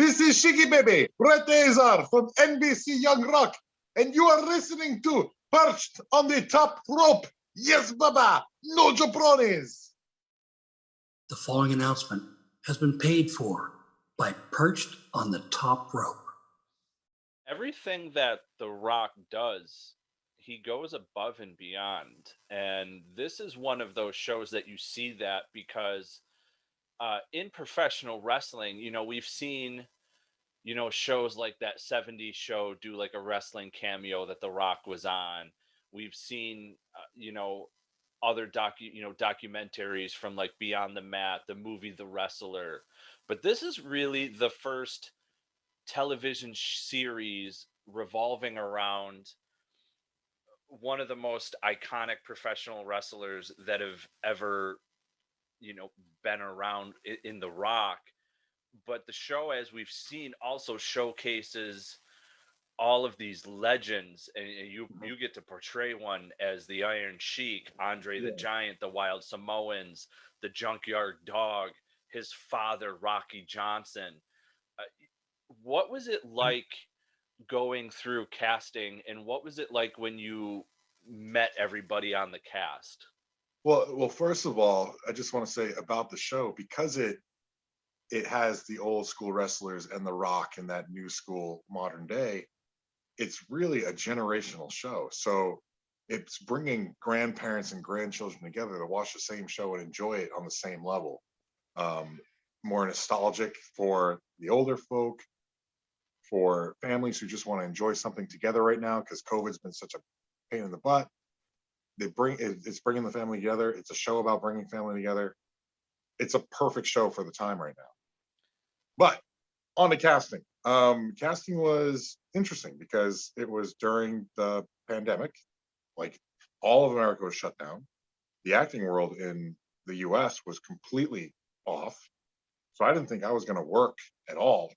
This is Shiggy Baby, Azar from NBC Young Rock, and you are listening to Perched on the Top Rope. Yes, Baba, no jabronis. The following announcement has been paid for by Perched on the Top Rope. Everything that The Rock does, he goes above and beyond. And this is one of those shows that you see that because in professional wrestling, we've seen, shows like that 70s show do like a wrestling cameo that The Rock was on. We've seen, other documentaries from like Beyond the Mat, the movie The Wrestler. But this is really the first television series revolving around one of the most iconic professional wrestlers that have ever been around in The Rock. But the show, as we've seen, also showcases all of these legends, and you get to portray one as the Iron Sheik, Andre the Giant, the Wild Samoans, the Junkyard Dog, his father Rocky Johnson. What was it like going through casting, and what was it like when you met everybody on the cast? Well, first of all, I just want to say about the show, because it has the old school wrestlers and The Rock and that new school modern day, it's really a generational show. So it's bringing grandparents and grandchildren together to watch the same show and enjoy it on the same level. More nostalgic for the older folk, for families who just want to enjoy something together right now because COVID's been such a pain in the butt. It's bringing the family together. It's a show about bringing family together. It's a perfect show for the time right now. But on to casting. Casting was interesting because it was during the pandemic. Like, all of America was shut down. The acting world in the US was completely off. So I didn't think I was going to work at all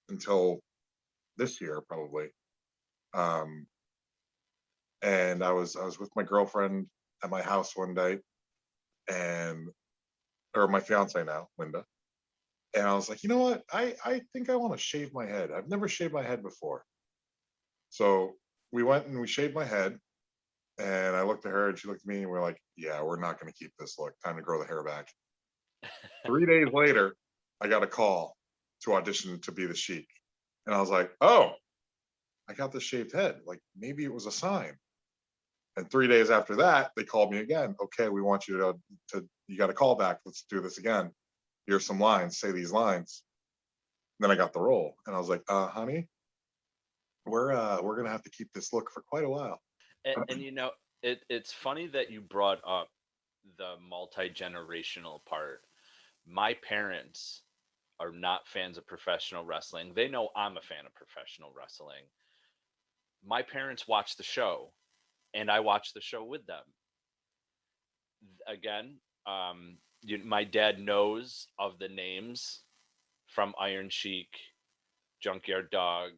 until this year, probably. And I was with my girlfriend at my house one day, or my fiance now, Linda. And I was like, you know what? I think I want to shave my head. I've never shaved my head before. So we went and we shaved my head, and I looked at her and she looked at me and we're like, yeah, we're not going to keep this look. Time to grow the hair back. 3 days later, I got a call to audition to be the Sheik. And I was like, oh, I got this shaved head. Like, maybe it was a sign. And 3 days after that, they called me again. Okay, we want you to you got a call back. Let's do this again. Here's some lines. Say these lines. And then I got the role. And I was like, honey, we're gonna have to keep this look for quite a while. And it's funny that you brought up the multi-generational part. My parents are not fans of professional wrestling. They know I'm a fan of professional wrestling. My parents watch the show, and I watch the show with them. Again, my dad knows of the names from Iron Sheik, Junkyard Dog,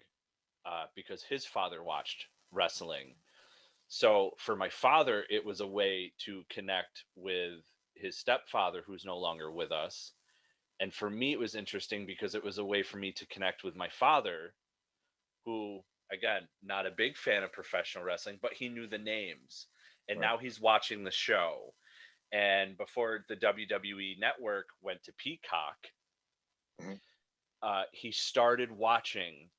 because his father watched wrestling. So for my father, it was a way to connect with his stepfather, who's no longer with us. And for me, it was interesting because it was a way for me to connect with my father, who, again, not a big fan of professional wrestling, but he knew the names. And Now he's watching the show. And before the WWE Network went to Peacock, he started watching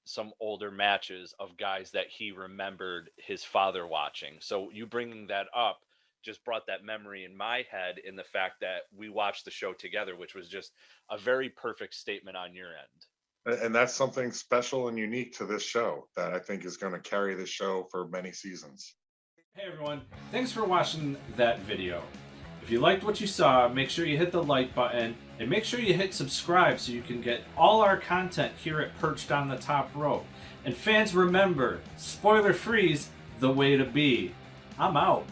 some older matches of guys that he remembered his father watching. So you bringing that up just brought that memory in my head, in the fact that we watched the show together, which was just a very perfect statement on your end. And that's something special and unique to this show that I think is going to carry this show for many seasons. Hey everyone, thanks for watching that video. If you liked what you saw, make sure you hit the like button and make sure you hit subscribe so you can get all our content here at Perched on the Top Rope. And fans, remember, spoiler free's the way to be. I'm out.